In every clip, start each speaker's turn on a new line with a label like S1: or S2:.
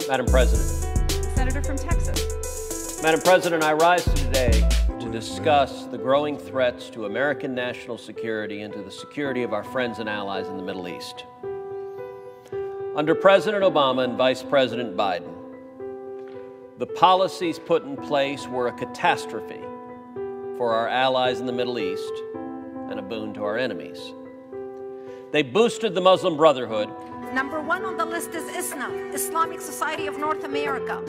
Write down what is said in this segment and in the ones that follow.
S1: Madam President.
S2: Senator from Texas.
S1: Madam President, I rise today to discuss the growing threats to American national security and to the security of our friends and allies in the Middle East. Under President Obama and Vice President Biden, the policies put in place were a catastrophe for our allies in the Middle East and a boon to our enemies. They boosted the Muslim Brotherhood.
S3: Number one on the list is ISNA, Islamic Society of North America.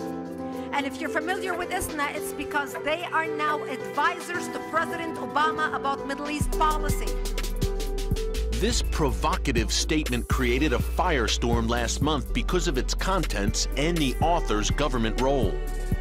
S3: And if you're familiar with ISNA, it's because they are now advisors to President Obama about Middle East policy.
S4: This provocative statement created a firestorm last month because of its contents and the author's government role.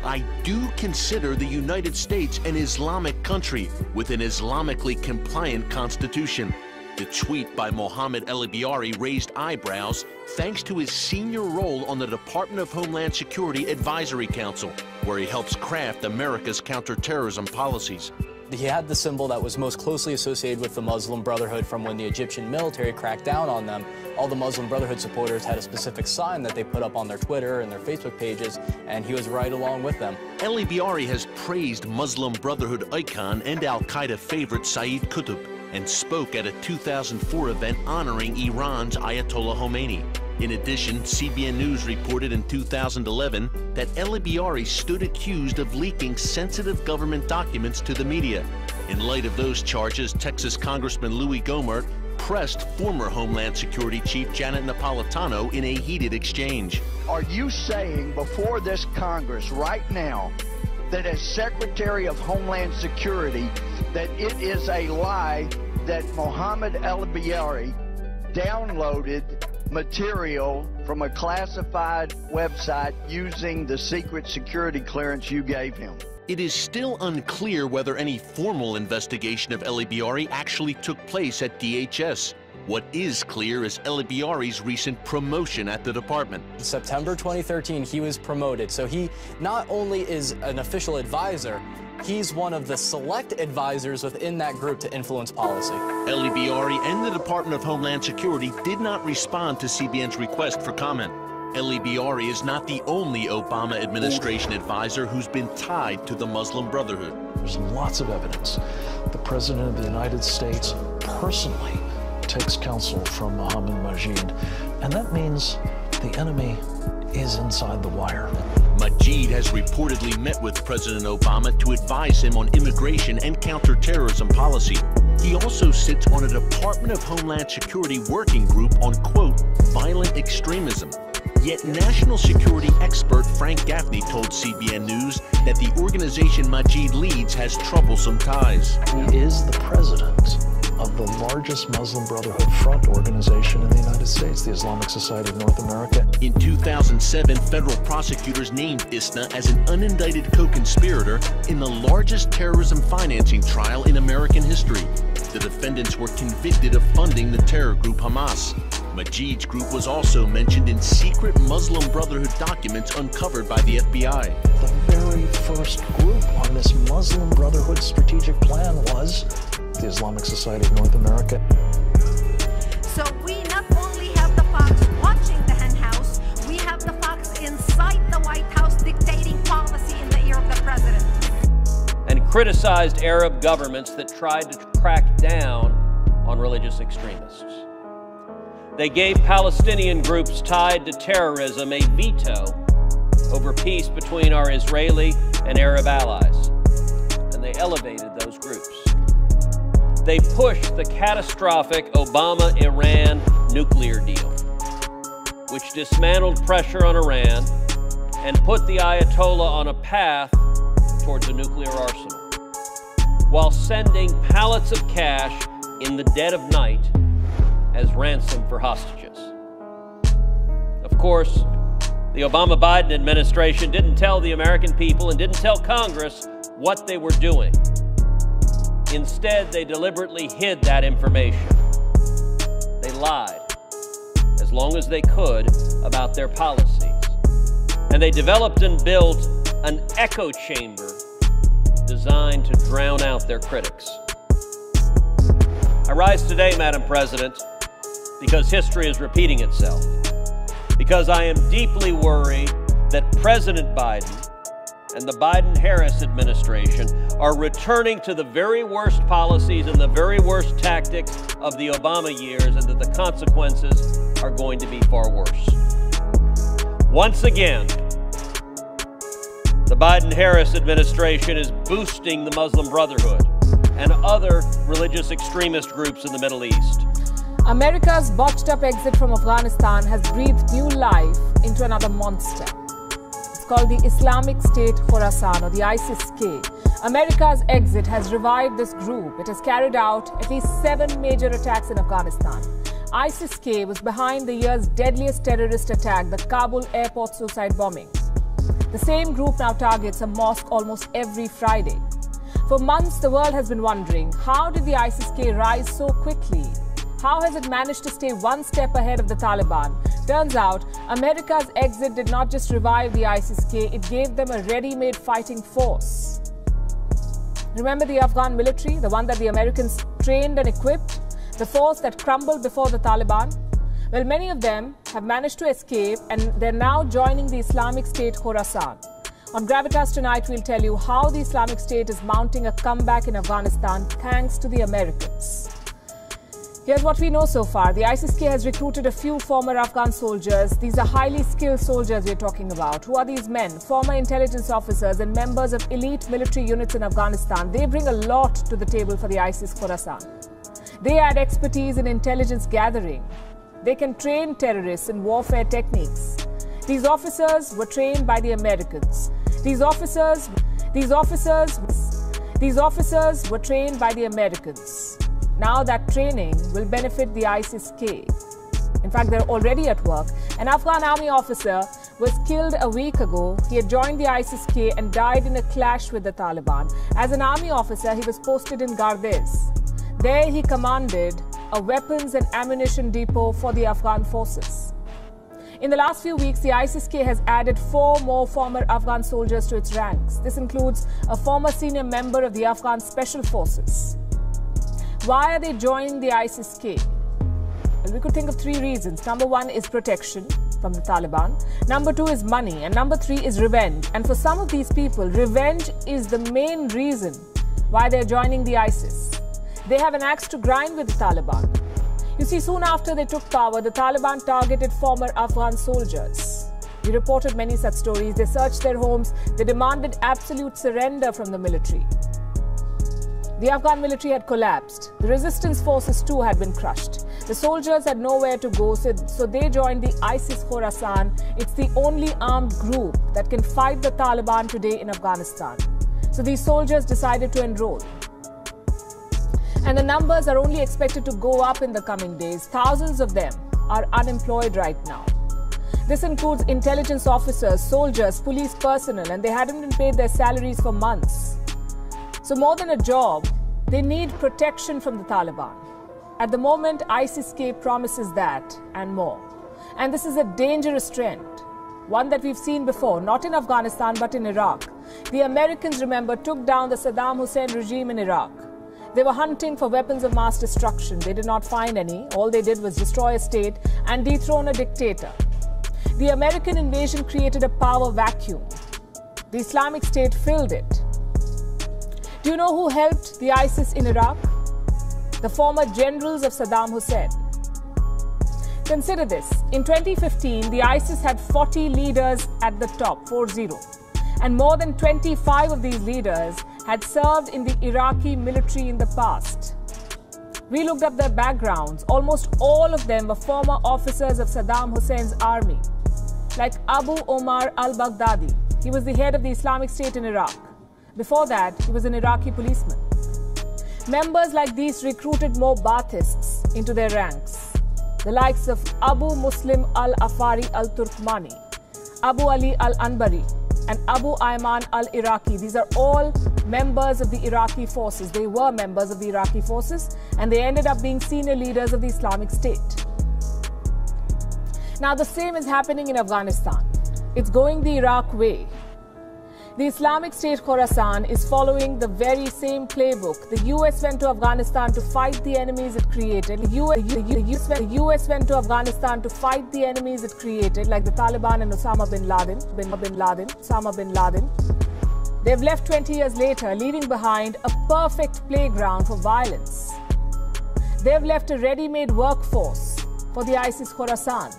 S4: I do consider the United States an Islamic country with an Islamically compliant constitution. The tweet by Mohammed El-Biari raised eyebrows thanks to his senior role on the Department of Homeland Security Advisory Council, where he helps craft America's counterterrorism policies.
S5: He had the symbol that was most closely associated with the Muslim Brotherhood from when the Egyptian military cracked down on them. All the Muslim Brotherhood supporters had a specific sign that they put up on their Twitter and their Facebook pages, and he was right along with them.
S4: El-Biari has praised Muslim Brotherhood icon and al-Qaeda favorite Saeed Qutb and spoke at a 2004 event honoring Iran's Ayatollah Khomeini. In addition, CBN News reported in 2011 that El-Biari stood accused of leaking sensitive government documents to the media. In light of those charges, Texas Congressman Louis Gohmert pressed former Homeland Security Chief Janet Napolitano in a heated exchange.
S6: Are you saying before this Congress right now that as Secretary of Homeland Security that it is a lie that Mohammed El-Biari downloaded material from a classified website using the secret security clearance you gave him?
S4: It is still unclear whether any formal investigation of El-Biari actually took place at DHS. What is clear is El-Biari's recent promotion at the department.
S5: In September 2013, he was promoted. So he not only is an official advisor, he's one of the select advisors within that group to influence policy.
S4: El-Biari and the Department of Homeland Security did not respond to CBN's request for comment. El-Biari is not the only Obama administration advisor who's been tied to the Muslim Brotherhood.
S7: There's lots of evidence. The President of the United States personally takes counsel from Mohammed Majid, and that means the enemy is inside the wire.
S4: Majid has reportedly met with President Obama to advise him on immigration and counterterrorism policy. He also sits on a Department of Homeland Security working group on, quote, violent extremism. Yet national security expert Frank Gaffney told CBN News that the organization Majid leads has troublesome ties.
S7: He is the president of the largest Muslim Brotherhood front organization in the United States, the Islamic Society of North America.
S4: In 2007, federal prosecutors named ISNA as an unindicted co-conspirator in the largest terrorism financing trial in American history. The defendants were convicted of funding the terror group Hamas. Majid's group was also mentioned in secret Muslim Brotherhood documents uncovered by the FBI.
S7: The very first group on this Muslim Brotherhood strategic plan was the Islamic Society of North America.
S3: So we not only have the Fox watching the hen house, we have the Fox inside the White House dictating policy in the ear of the president.
S1: And criticized Arab governments that tried to crack down on religious extremists. They gave Palestinian groups tied to terrorism a veto over peace between our Israeli and Arab allies, and they elevated those groups. They pushed the catastrophic Obama-Iran nuclear deal, which dismantled pressure on Iran and put the Ayatollah on a path towards a nuclear arsenal, while sending pallets of cash in the dead of night as ransom for hostages. Of course, the Obama-Biden administration didn't tell the American people and didn't tell Congress what they were doing. Instead, they deliberately hid that information. They lied as long as they could about their policies. And they developed and built an echo chamber designed to drown out their critics. I rise today, Madam President, because history is repeating itself. Because I am deeply worried President Biden and the Biden-Harris administration are returning to the very worst policies and the very worst tactics of the Obama years, and that the consequences are going to be far worse. Once again, the Biden-Harris administration is boosting the Muslim Brotherhood and other religious extremist groups in the Middle East.
S8: America's botched-up exit from Afghanistan has breathed new life into another monster. It's called the Islamic State Khorasan, or the ISIS-K. America's exit has revived this group. It has carried out at least 7 major attacks in Afghanistan. ISIS-K was behind the year's deadliest terrorist attack, the Kabul airport suicide bombing. The same group now targets a mosque almost every Friday. For months, the world has been wondering, how did the ISIS-K rise so quickly? How has it managed to stay one step ahead of the Taliban? Turns out, America's exit did not just revive the ISIS-K, it gave them a ready-made fighting force. Remember the Afghan military, the one that the Americans trained and equipped? The force that crumbled before the Taliban? Well, many of them have managed to escape, and they're now joining the Islamic State Khorasan. On Gravitas tonight, we'll tell you how the Islamic State is mounting a comeback in Afghanistan thanks to the Americans. Here's what we know so far. The ISIS-K has recruited a few former Afghan soldiers. These are highly skilled soldiers we're talking about. Who are these men? Former intelligence officers and members of elite military units in Afghanistan. They bring a lot to the table for the ISIS Khorasan. They add expertise in intelligence gathering. They can train terrorists in warfare techniques. These officers were trained by the Americans. These officers were trained by the Americans. Now that training will benefit the ISIS-K. In fact, they're already at work. An Afghan army officer was killed a week ago. He had joined the ISIS-K and died in a clash with the Taliban. As an army officer, he was posted in Gardez. There he commanded a weapons and ammunition depot for the Afghan forces. In the last few weeks, the ISIS-K has added 4 more former Afghan soldiers to its ranks. This includes a former senior member of the Afghan Special Forces. Why are they joining the ISIS-K? Well, we could think of 3 reasons. Number 1 is protection from the Taliban. Number 2 is money. And number 3 is revenge. And for some of these people, revenge is the main reason why they're joining the ISIS. They have an axe to grind with the Taliban. You see, soon after they took power, the Taliban targeted former Afghan soldiers. We reported many such stories. They searched their homes. They demanded absolute surrender from the military. The Afghan military had collapsed. The resistance forces too had been crushed. The soldiers had nowhere to go, so they joined the ISIS Khorasan. It's the only armed group that can fight the Taliban today in Afghanistan. So these soldiers decided to enroll. And the numbers are only expected to go up in the coming days. Thousands of them are unemployed right now. This includes intelligence officers, soldiers, police personnel, and they hadn't been paid their salaries for months. So more than a job, they need protection from the Taliban. At the moment, ISIS-K promises that and more. And this is a dangerous trend, one that we've seen before, not in Afghanistan, but in Iraq. The Americans, remember, took down the Saddam Hussein regime in Iraq. They were hunting for weapons of mass destruction. They did not find any. All they did was destroy a state and dethrone a dictator. The American invasion created a power vacuum. The Islamic State filled it. Do you know who helped the ISIS in Iraq? The former generals of Saddam Hussein. Consider this. In 2015, the ISIS had 40 leaders at the top, 40. And more than 25 of these leaders had served in the Iraqi military in the past. We looked up their backgrounds. Almost all of them were former officers of Saddam Hussein's army, like Abu Omar al-Baghdadi. He was the head of the Islamic State in Iraq. Before that, he was an Iraqi policeman. Members like these recruited more Baathists into their ranks, the likes of Abu Muslim al-Afari al-Turkmani, Abu Ali al-Anbari, and Abu Ayman al-Iraqi. These are all members of the Iraqi forces. They were members of the Iraqi forces, and they ended up being senior leaders of the Islamic State. Now, the same is happening in Afghanistan. It's going the Iraq way. The Islamic State Khorasan is following the very same playbook. The US went to Afghanistan to fight the enemies it created. The US went to Afghanistan to fight the enemies it created, like the Taliban and Osama bin Laden. They've left 20 years later, leaving behind a perfect playground for violence. They've left a ready-made workforce for the ISIS Khorasan.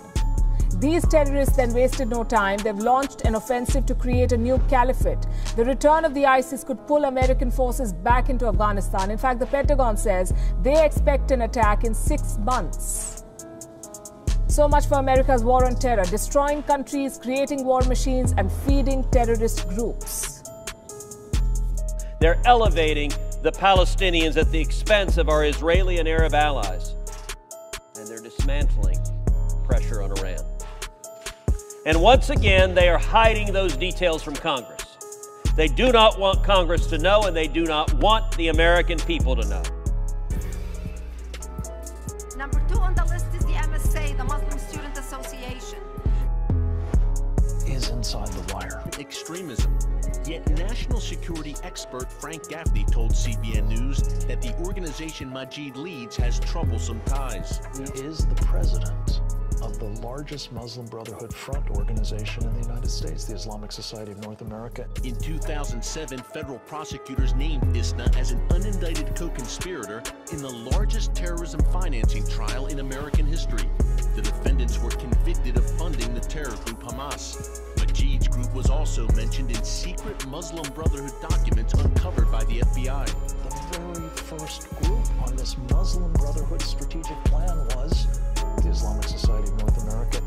S8: These terrorists then wasted no time. They've launched an offensive to create a new caliphate. The return of the ISIS could pull American forces back into Afghanistan. In fact, the Pentagon says they expect an attack in 6 months. So much for America's war on terror, destroying countries, creating war machines, and feeding terrorist groups.
S1: They're elevating the Palestinians at the expense of our Israeli and Arab allies. And they're dismantling pressure on Iran. And once again, they are hiding those details from Congress. They do not want Congress to know, and they do not want the American people to know.
S3: Number 2 on the list is the MSA, the Muslim Student Association.
S7: Is inside the wire.
S4: Extremism. Yet national security expert Frank Gaffney told CBN News that the organization Majid leads has troublesome ties.
S7: He is the president of the largest Muslim Brotherhood front organization in the United States, the Islamic Society of North America.
S4: In 2007, federal prosecutors named ISNA as an unindicted co-conspirator in the largest terrorism financing trial in American history. The defendants were convicted of funding the terror group Hamas. Majid's group was also mentioned in secret Muslim Brotherhood documents uncovered by the FBI.
S7: The very first group on this Muslim Brotherhood strategic plan was the Islamic Society of North America.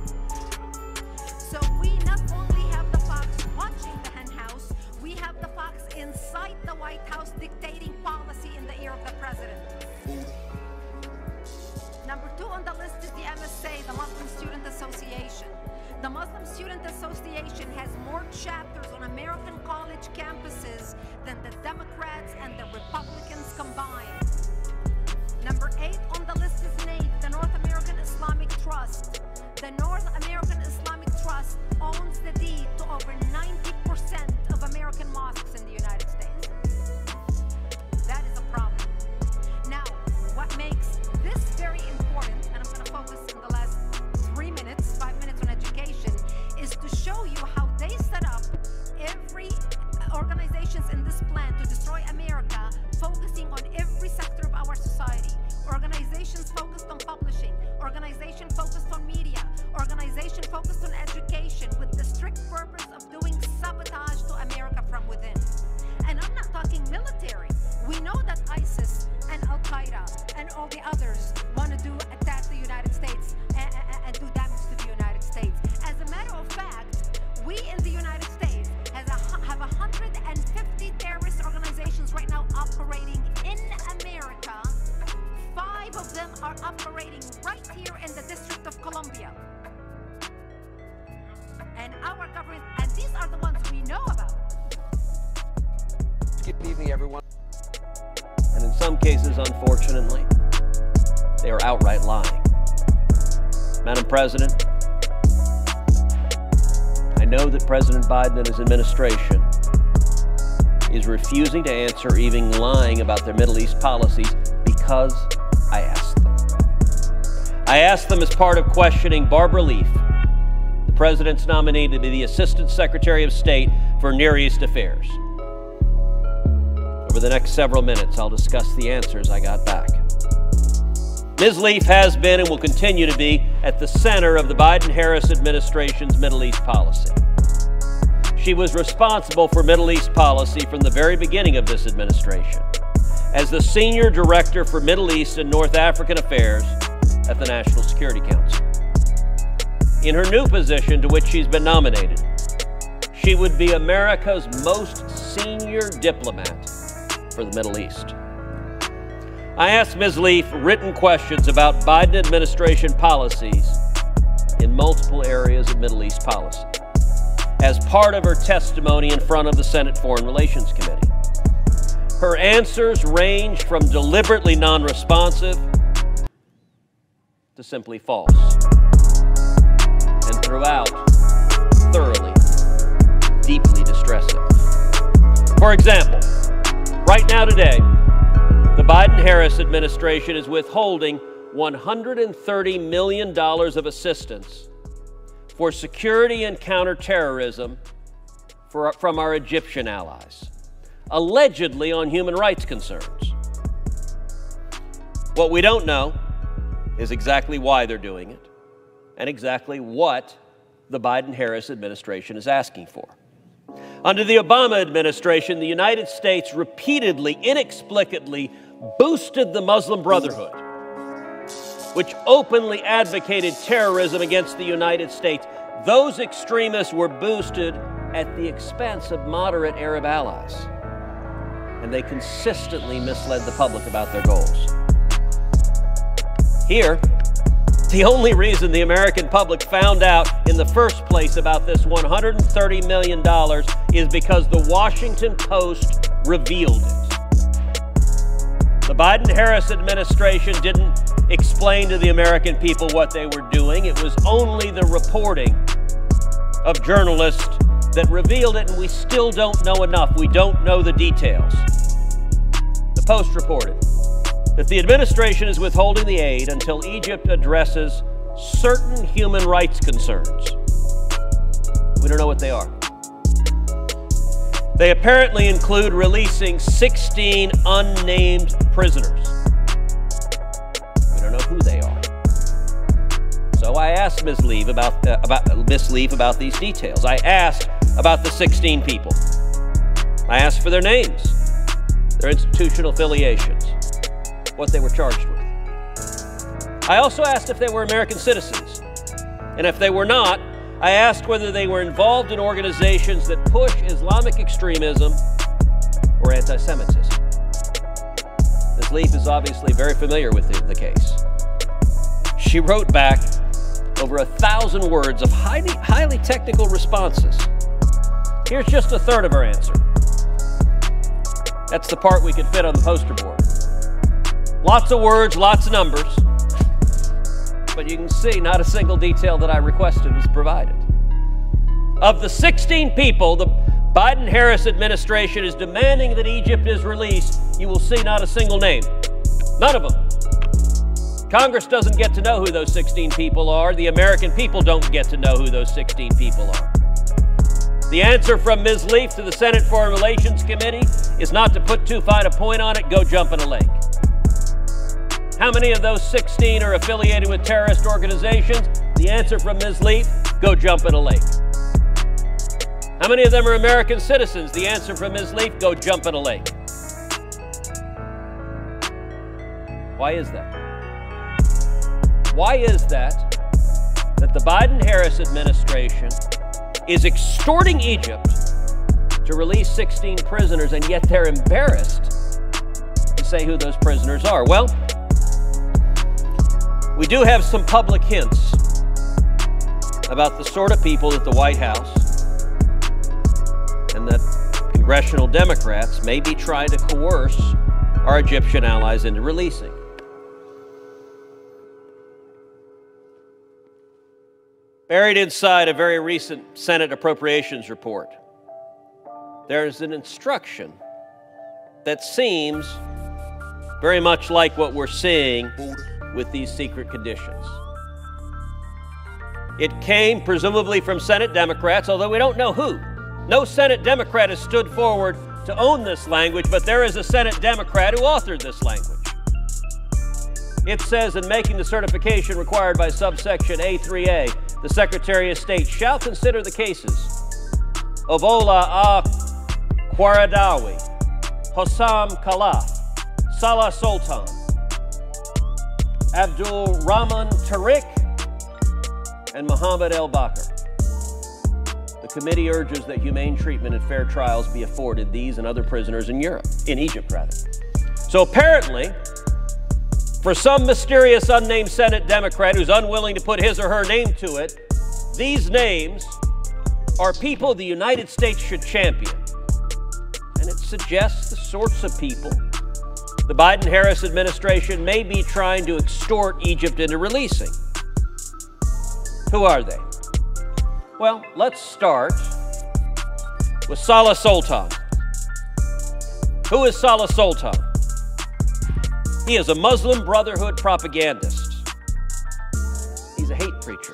S3: So we not only have the fox watching the hen house, we have the fox inside the White House dictating policy in the ear of the president. Number 2 on the list is the MSA, the Muslim Student Association. The Muslim Student Association has more chapters on American college campuses than the Democrats and the Republicans combined. Number 8 on the list is NATE, the North American Islamic Trust. The North American Islamic Trust owns the deed to over 90% of American mosques in the United States. That is a problem. Now, what makes this very important, and I'm going to focus in the last 5 minutes on education, is to show you how they set up every organizations in this plan to destroy America, focusing on every sector of our society. Organizations focused on publishing, organization focused on media, organization focused on education, with the strict purpose of doing sabotage to America from within. And I'm not talking military. We know that ISIS and Al-Qaeda and all the others want to attack the United States and do damage to the United States. As a matter of fact, we in the United States have 150 terrorist organizations right now operating in America. 5 of them are operating right here in the District of Columbia. And our government, and these are the ones we know about.
S9: Good evening, everyone.
S1: And in some cases, unfortunately, they are outright lying. Madam President, I know that President Biden and his administration is refusing to answer, even lying about their Middle East policies, because I asked them. I asked them as part of questioning Barbara Leaf, the President's nominee to be the Assistant Secretary of State for Near East Affairs. Over the next several minutes, I'll discuss the answers I got back. Ms. Leaf has been and will continue to be at the center of the Biden-Harris administration's Middle East policy. She was responsible for Middle East policy from the very beginning of this administration as the Senior Director for Middle East and North African Affairs at the National Security Council. In her new position to which she's been nominated, she would be America's most senior diplomat for the Middle East. I asked Ms. Leaf written questions about Biden administration policies in multiple areas of Middle East policy as part of her testimony in front of the Senate Foreign Relations Committee. Her answers ranged from deliberately non-responsive to simply false, and throughout, thoroughly, deeply distressing. For example, right now today, the Biden-Harris administration is withholding $130 million of assistance for security and counterterrorism from our Egyptian allies, allegedly on human rights concerns. What we don't know is exactly why they're doing it and exactly what the Biden-Harris administration is asking for. Under the Obama administration, the United States repeatedly, inexplicably boosted the Muslim Brotherhood, which openly advocated terrorism against the United States. Those extremists were boosted at the expense of moderate Arab allies, and they consistently misled the public about their goals. Here, the only reason the American public found out in the first place about this $130 million is because the Washington Post revealed it. The Biden-Harris administration didn't explain to the American people what they were doing. It was only the reporting of journalists that revealed it, and we still don't know enough. We don't know the details. The Post reported that the administration is withholding the aid until Egypt addresses certain human rights concerns. We don't know what they are. They apparently include releasing 16 unnamed prisoners. We don't know who they are. So I asked Ms. Leave about these details. I asked about the 16 people. I asked for their names, their institutional affiliations, what they were charged with. I also asked if they were American citizens. And if they were not, I asked whether they were involved in organizations that push Islamic extremism or anti-Semitism. Ms. Leaf is obviously very familiar with the case. She wrote back over 1,000 words of highly technical responses. Here's just a third of her answer. That's the part we could fit on the poster board. Lots of words, lots of numbers, but you can see not a single detail that I requested was provided. Of the 16 people the Biden-Harris administration is demanding that Egypt is released, you will see not a single name. None of them. Congress doesn't get to know who those 16 people are. The American people don't get to know who those 16 people are. The answer from Ms. Leaf to the Senate Foreign Relations Committee is not to put too fine a point on it, go jump in a lake. How many of those 16 are affiliated with terrorist organizations? The answer from Ms. Leaf, go jump in a lake. How many of them are American citizens? The answer from Ms. Leaf, go jump in a lake. Why is that? Why is that the Biden-Harris administration is extorting Egypt to release 16 prisoners, and yet they're embarrassed to say who those prisoners are? Well, we do have some public hints about the sort of people that the White House and that congressional Democrats may be trying to coerce our Egyptian allies into releasing. Buried inside a very recent Senate appropriations report, there's an instruction that seems very much like what we're seeing with these secret conditions. It came presumably from Senate Democrats, although we don't know who. No Senate Democrat has stood forward to own this language, but there is a Senate Democrat who authored this language. It says, in making the certification required by subsection A3A, the Secretary of State shall consider the cases of Ola Qaraddawi, Hossam Khalaf, Salah Sultan, Abdul Rahman Tariq, and Mohammed El-Bakr. The committee urges that humane treatment and fair trials be afforded these and other prisoners in Egypt. So apparently, for some mysterious unnamed Senate Democrat who's unwilling to put his or her name to it, these names are people the United States should champion. And it suggests the sorts of people the Biden-Harris administration may be trying to extort Egypt into releasing. Who are they? Well, let's start with Salah Sultan. Who is Salah Sultan? He is a Muslim Brotherhood propagandist. He's a hate preacher.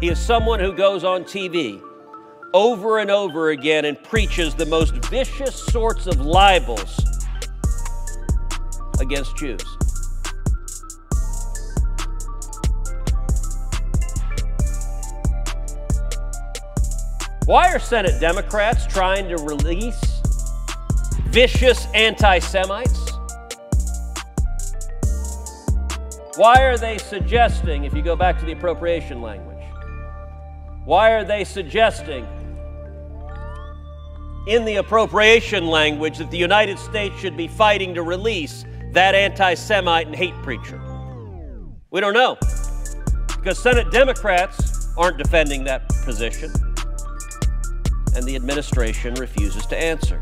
S1: He is someone who goes on TV over and over again and preaches the most vicious sorts of libels against Jews. Why are Senate Democrats trying to release vicious anti-Semites? Why are they suggesting, if you go back to the appropriation language, why are they suggesting in the appropriation language that the United States should be fighting to release that anti-Semite and hate preacher? We don't know, because Senate Democrats aren't defending that position, and the administration refuses to answer.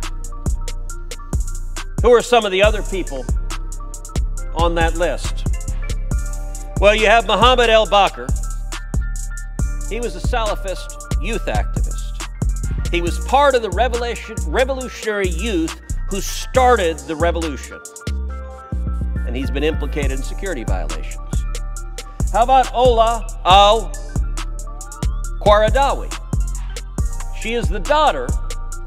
S1: Who are some of the other people on that list? Well, you have Mohammed al-Bakr. He was a Salafist youth activist. He was part of the revolutionary youth who started the revolution. And he's been implicated in security violations. How about Ola al-Qaradawi? She is the daughter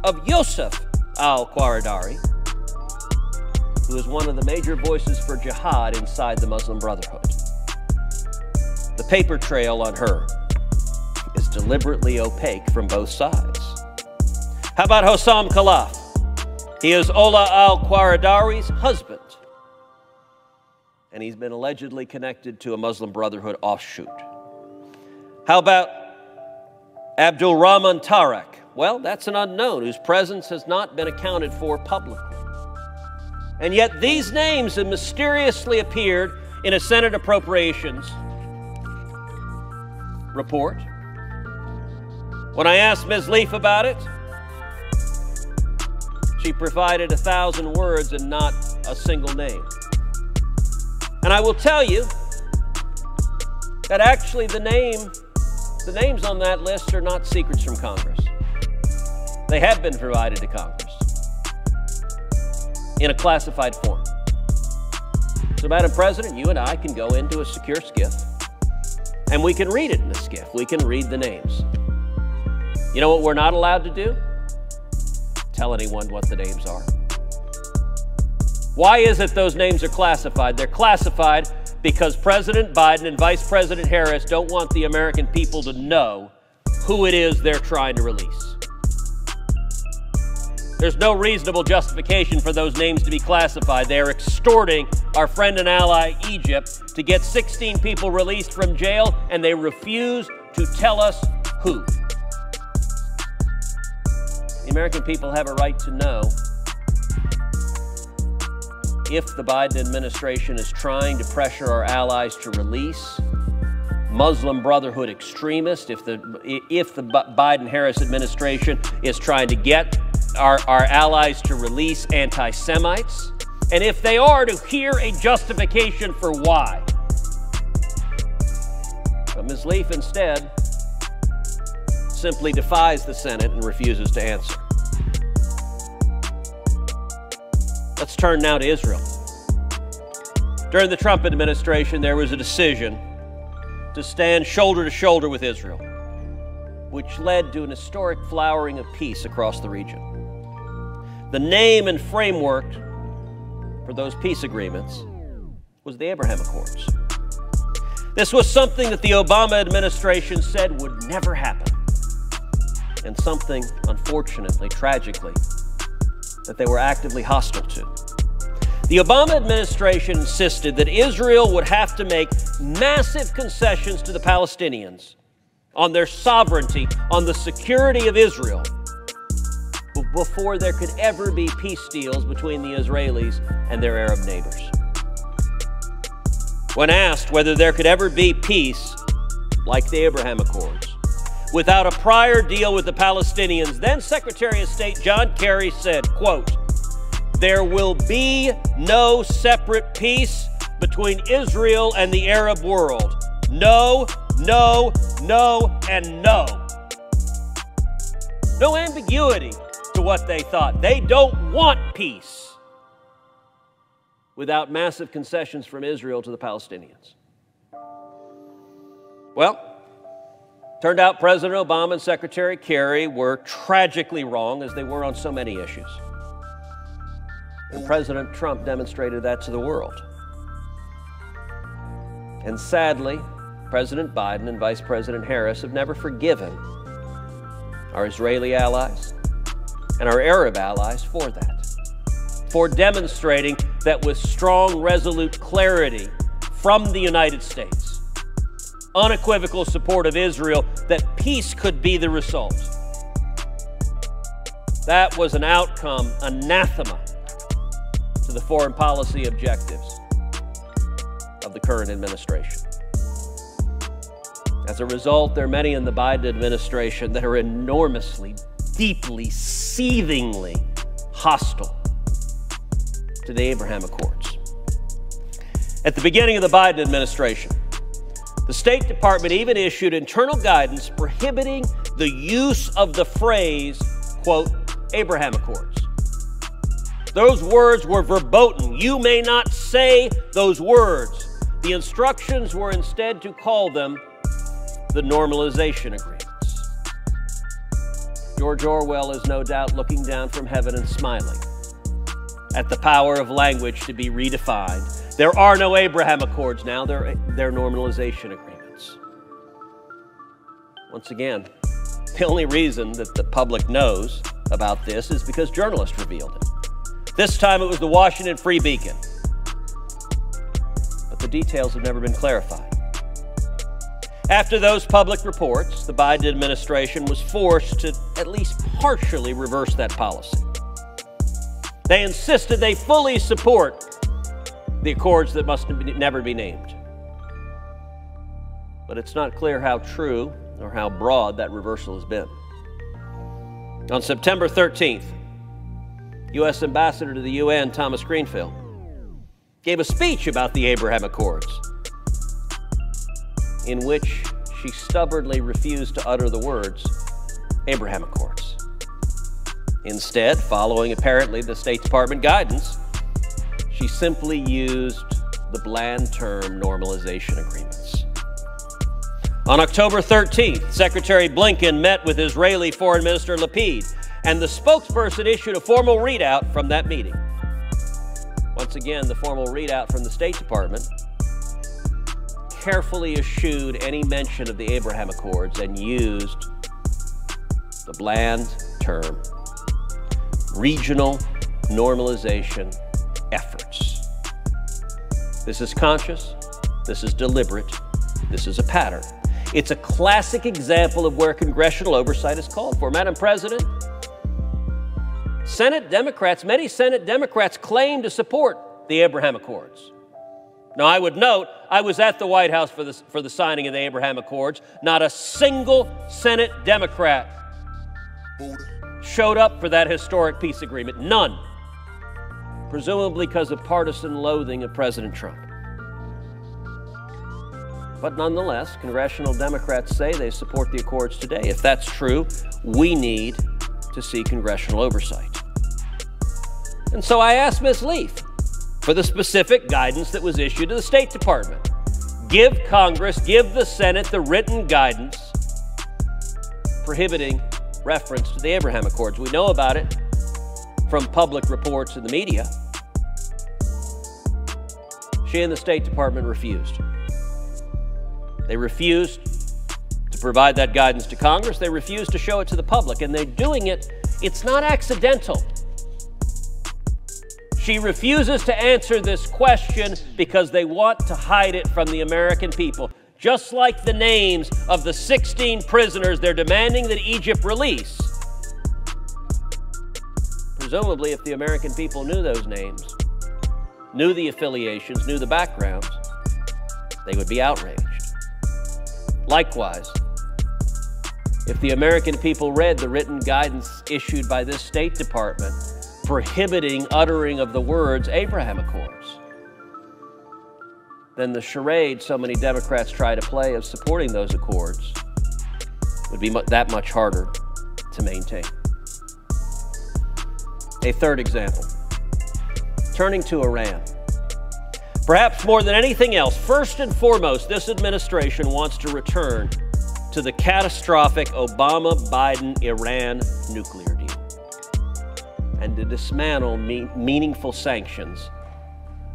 S1: of Yusuf al-Qaradawi, who is one of the major voices for jihad inside the Muslim Brotherhood. The paper trail on her is deliberately opaque from both sides. How about Hossam Khalaf? He is Ola al-Qaradawi's husband, and he's been allegedly connected to a Muslim Brotherhood offshoot. How about Abdul Rahman Tarak? Well, that's an unknown whose presence has not been accounted for publicly. And yet these names have mysteriously appeared in a Senate Appropriations report. When I asked Ms. Leaf about it, she provided 1,000 words and not a single name. And I will tell you that actually the names on that list are not secrets from Congress. They have been provided to Congress in a classified form. So, Madam President, you and I can go into a secure SCIF and we can read it in the SCIF. We can read the names. You know what we're not allowed to do? Tell anyone what the names are. Why is it those names are classified? They're classified because President Biden and Vice President Harris don't want the American people to know who it is they're trying to release. There's no reasonable justification for those names to be classified. They are extorting our friend and ally Egypt to get 16 people released from jail, and they refuse to tell us who. The American people have a right to know if the Biden administration is trying to pressure our allies to release Muslim Brotherhood extremists, if the Biden-Harris administration is trying to get our allies to release anti-Semites, and if they are, to hear a justification for why. But Ms. Leaf instead simply defies the Senate and refuses to answer. Let's turn now to Israel. During the Trump administration, there was a decision to stand shoulder to shoulder with Israel, which led to an historic flowering of peace across the region. The name and framework for those peace agreements was the Abraham Accords. This was something that the Obama administration said would never happen, and something, unfortunately, tragically, that they were actively hostile to. The Obama administration insisted that Israel would have to make massive concessions to the Palestinians on their sovereignty, on the security of Israel, before there could ever be peace deals between the Israelis and their Arab neighbors. When asked whether there could ever be peace like the Abraham Accords without a prior deal with the Palestinians, then Secretary of State John Kerry said, quote, "There will be no separate peace between Israel and the Arab world. No, no, no, and no." No ambiguity to what they thought. They don't want peace without massive concessions from Israel to the Palestinians. Well, turned out President Obama and Secretary Kerry were tragically wrong, as they were on so many issues. And President Trump demonstrated that to the world. And sadly, President Biden and Vice President Harris have never forgiven our Israeli allies and our Arab allies for that, for demonstrating that with strong, resolute clarity from the United States, unequivocal support of Israel, that peace could be the result. That was an outcome anathema to the foreign policy objectives of the current administration. As a result, there are many in the Biden administration that are enormously, deeply, seethingly hostile to the Abraham Accords. At the beginning of the Biden administration, the State Department even issued internal guidance prohibiting the use of the phrase, quote, Abraham Accords. Those words were verboten. You may not say those words. The instructions were instead to call them the normalization agreements. George Orwell is no doubt looking down from heaven and smiling at the power of language to be redefined. There are no Abraham Accords now, they're normalization agreements. Once again, the only reason that the public knows about this is because journalists revealed it. This time it was the Washington Free Beacon. But the details have never been clarified. After those public reports, the Biden administration was forced to at least partially reverse that policy. They insisted they fully support the accords that must never be named. But it's not clear how true or how broad that reversal has been. On September 13th, U.S. Ambassador to the UN, Thomas Greenfield, gave a speech about the Abraham Accords, in which she stubbornly refused to utter the words Abraham Accords. Instead, following apparently the State Department guidance, she simply used the bland term normalization agreements. On October 13th, Secretary Blinken met with Israeli Foreign Minister Lapid, and the spokesperson issued a formal readout from that meeting. Once again, the formal readout from the State Department carefully eschewed any mention of the Abraham Accords and used the bland term regional normalization efforts. This is conscious, this is deliberate, this is a pattern. It's a classic example of where congressional oversight is called for. Madam President, many Senate Democrats claim to support the Abraham Accords. Now, I would note, I was at the White House for the signing of the Abraham Accords. Not a single Senate Democrat showed up for that historic peace agreement. None. Presumably because of partisan loathing of President Trump. But nonetheless, congressional Democrats say they support the accords today. If that's true, we need to see congressional oversight. And so I asked Ms. Leaf for the specific guidance that was issued to the State Department. Give Congress, give the Senate the written guidance prohibiting reference to the Abraham Accords. We know about it from public reports in the media. She and the State Department refused. They refused to provide that guidance to Congress. They refused to show it to the public, and they're doing it. It's not accidental. She refuses to answer this question because they want to hide it from the American people. Just like the names of the 16 prisoners they're demanding that Egypt release. Presumably, if the American people knew those names, knew the affiliations, knew the backgrounds, they would be outraged. Likewise, if the American people read the written guidance issued by this State Department prohibiting uttering of the words Abraham Accords, then the charade so many Democrats try to play of supporting those accords would be that much harder to maintain. A third example, turning to Iran. Perhaps more than anything else, first and foremost, this administration wants to return to the catastrophic Obama-Biden-Iran nuclear deal and to dismantle meaningful sanctions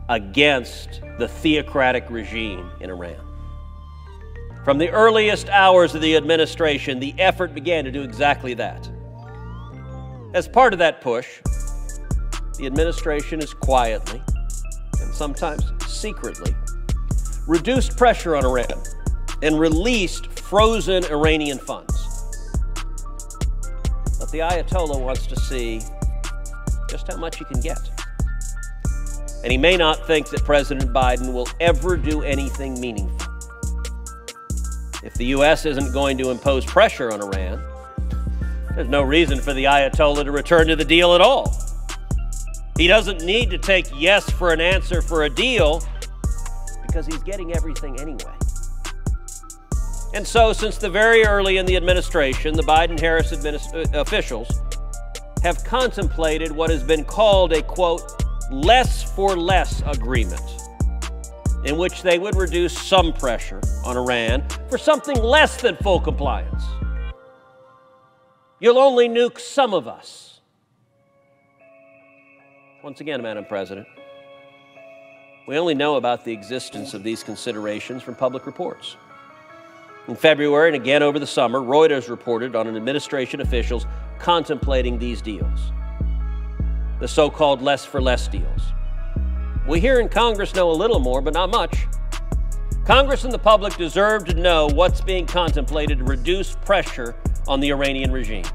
S1: against the theocratic regime in Iran. From the earliest hours of the administration, the effort began to do exactly that. As part of that push, the administration has quietly, and sometimes secretly, reduced pressure on Iran and released frozen Iranian funds. But the Ayatollah wants to see just how much he can get. And he may not think that President Biden will ever do anything meaningful. If the U.S. isn't going to impose pressure on Iran, there's no reason for the Ayatollah to return to the deal at all. He doesn't need to take yes for an answer for a deal because he's getting everything anyway. And so, since the very early in the administration, the Biden-Harris officials have contemplated what has been called a, quote, less for less agreement, in which they would reduce some pressure on Iran for something less than full compliance. You'll only nuke some of us. Once again, Madam President, we only know about the existence of these considerations from public reports. In February and again over the summer, Reuters reported on an administration officials contemplating these deals, the so-called less for less deals. We here in Congress know a little more, but not much. Congress and the public deserve to know what's being contemplated to reduce pressure on the Iranian regime,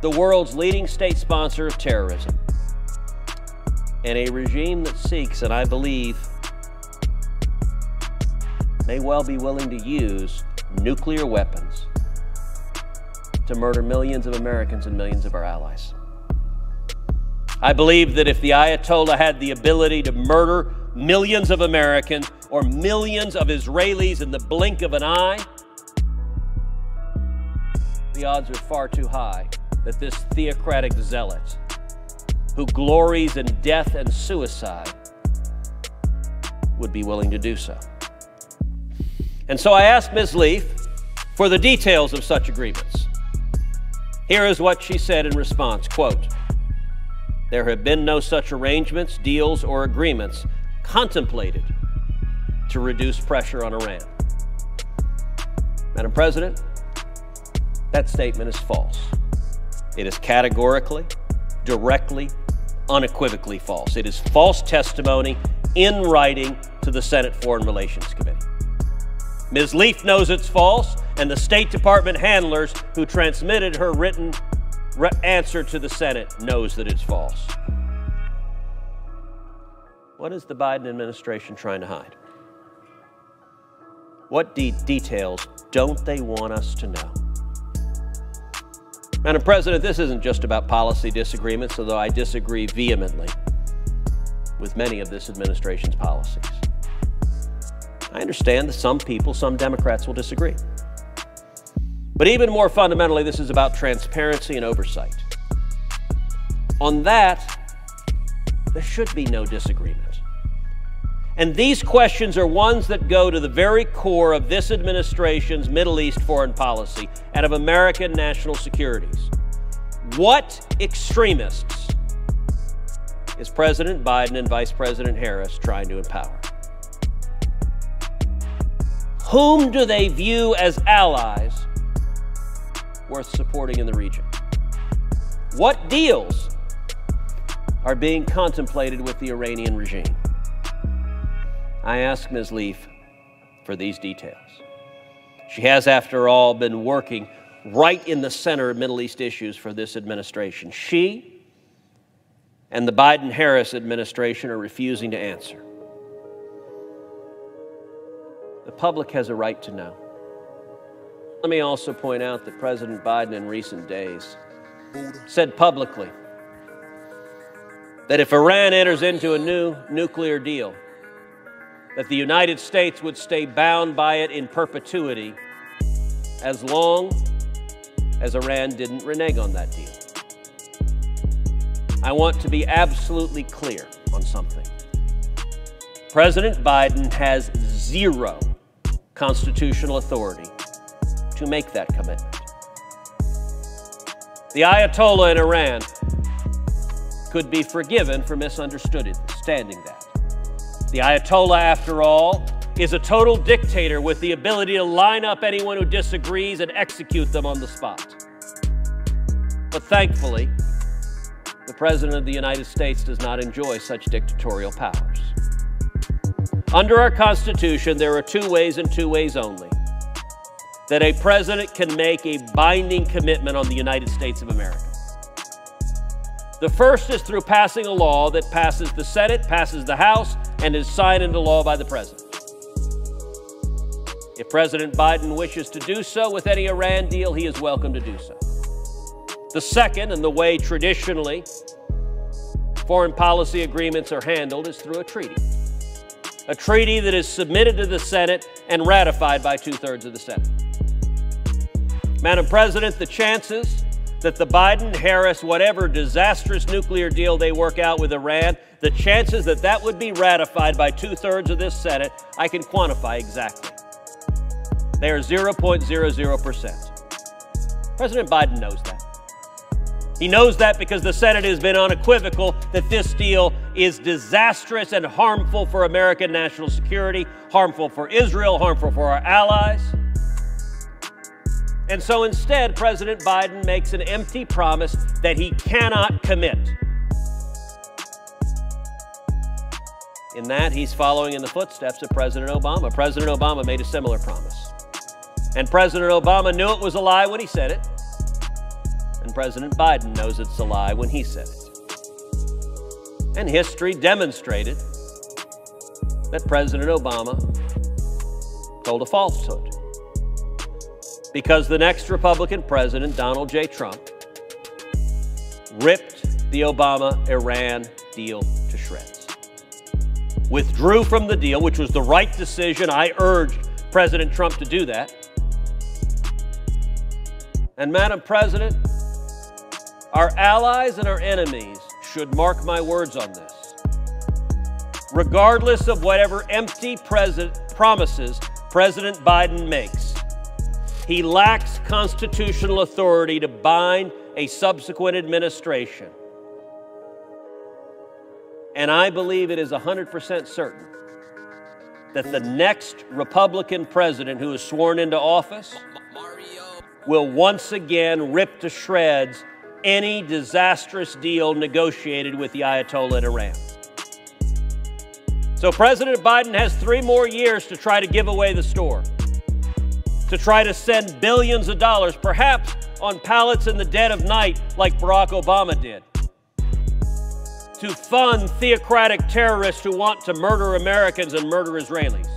S1: the world's leading state sponsor of terrorism, and a regime that seeks, and I believe, may well be willing to use nuclear weapons to murder millions of Americans and millions of our allies. I believe that if the Ayatollah had the ability to murder millions of Americans or millions of Israelis in the blink of an eye, the odds are far too high that this theocratic zealot who glories in death and suicide would be willing to do so. And so I asked Ms. Leaf for the details of such agreements. Here is what she said in response, quote, "There have been no such arrangements, deals, or agreements contemplated to reduce pressure on Iran." Madam President, that statement is false. It is categorically, directly, unequivocally false. It is false testimony in writing to the Senate Foreign Relations Committee. Ms. Leaf knows it's false, and the State Department handlers who transmitted her written answer to the Senate knows that it's false. What is the Biden administration trying to hide? What details don't they want us to know? Madam President, this isn't just about policy disagreements, although I disagree vehemently with many of this administration's policies. I understand that some people, some Democrats will disagree. But even more fundamentally, this is about transparency and oversight. On that, there should be no disagreement. And these questions are ones that go to the very core of this administration's Middle East foreign policy and of American national securities. What extremists is President Biden and Vice President Harris trying to empower? Whom do they view as allies worth supporting in the region? What deals are being contemplated with the Iranian regime? I ask Ms. Leaf for these details. She has, after all, been working right in the center of Middle East issues for this administration. She and the Biden-Harris administration are refusing to answer. The public has a right to know. Let me also point out that President Biden in recent days said publicly that if Iran enters into a new nuclear deal, that the United States would stay bound by it in perpetuity as long as Iran didn't renege on that deal. I want to be absolutely clear on something. President Biden has zero constitutional authority to make that commitment. The Ayatollah in Iran could be forgiven for misunderstanding that. The Ayatollah, after all, is a total dictator with the ability to line up anyone who disagrees and execute them on the spot. But thankfully, the President of the United States does not enjoy such dictatorial powers. Under our Constitution, there are two ways and two ways only that a president can make a binding commitment on the United States of America. The first is through passing a law that passes the Senate, passes the House, and is signed into law by the President. If President Biden wishes to do so with any Iran deal, he is welcome to do so. The second, and the way traditionally foreign policy agreements are handled, is through a treaty. A treaty that is submitted to the Senate and ratified by 2/3 of the Senate. Madam President, the chances that the Biden-Harris, whatever disastrous nuclear deal they work out with Iran, the chances that that would be ratified by 2/3 of this Senate, I can quantify exactly. They are 0.00%. President Biden knows that. He knows that because the Senate has been unequivocal that this deal is disastrous and harmful for American national security, harmful for Israel, harmful for our allies. And so instead, President Biden makes an empty promise that he cannot commit. In that, he's following in the footsteps of President Obama. President Obama made a similar promise. And President Obama knew it was a lie when he said it. And President Biden knows it's a lie when he said it. And history demonstrated that President Obama told a falsehood. Because the next Republican president, Donald J. Trump, ripped the Obama-Iran deal to shreds. Withdrew from the deal, which was the right decision. I urged President Trump to do that. And Madam President, our allies and our enemies should mark my words on this. Regardless of whatever empty promises President Biden makes, he lacks constitutional authority to bind a subsequent administration. And I believe it is 100% certain that the next Republican president who is sworn into office will once again rip to shreds any disastrous deal negotiated with the Ayatollah in Iran. So President Biden has 3 more years to try to give away the store, to try to send billions of dollars, perhaps on pallets in the dead of night like Barack Obama did, to fund theocratic terrorists who want to murder Americans and murder Israelis.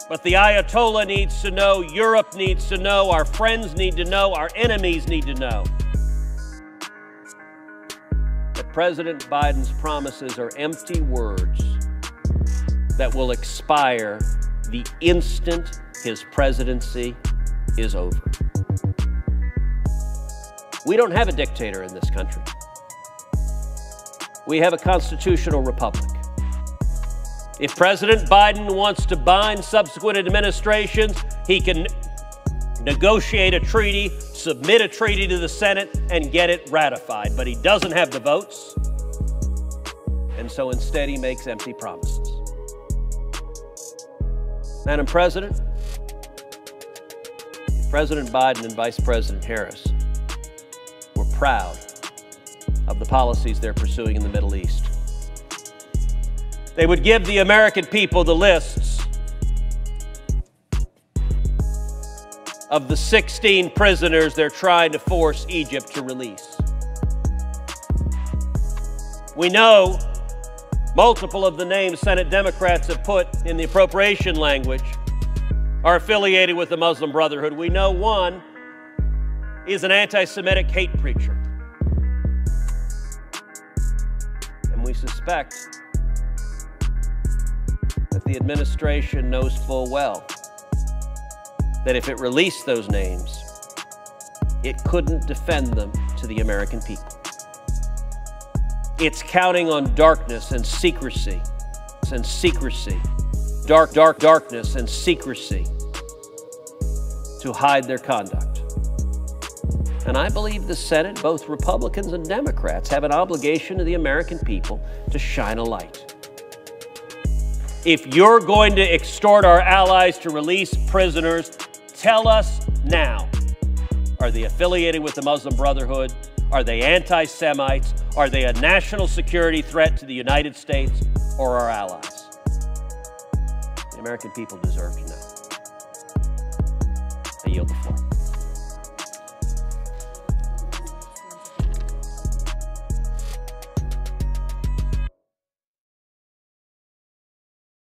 S1: But the Ayatollah needs to know, Europe needs to know, our friends need to know, our enemies need to know that President Biden's promises are empty words that will expire the instant his presidency is over. We don't have a dictator in this country. We have a constitutional republic. If President Biden wants to bind subsequent administrations, he can negotiate a treaty, submit a treaty to the Senate, and get it ratified. But he doesn't have the votes, and so instead he makes empty promises. Madam President, President Biden and Vice President Harris were proud of the policies they're pursuing in the Middle East. They would give the American people the lists of the 16 prisoners they're trying to force Egypt to release. We know multiple of the names Senate Democrats have put in the appropriation language are affiliated with the Muslim Brotherhood. We know one is an anti-Semitic hate preacher. And we suspect that the administration knows full well that if it released those names, it couldn't defend them to the American people. It's counting on darkness and secrecy, darkness and secrecy to hide their conduct. And I believe the Senate, both Republicans and Democrats, have an obligation to the American people to shine a light. If you're going to extort our allies to release prisoners, tell us now. Are they affiliated with the Muslim Brotherhood? Are they anti-Semites? Are they a national security threat to the United States or our allies? The American people deserve to know. I yield the floor.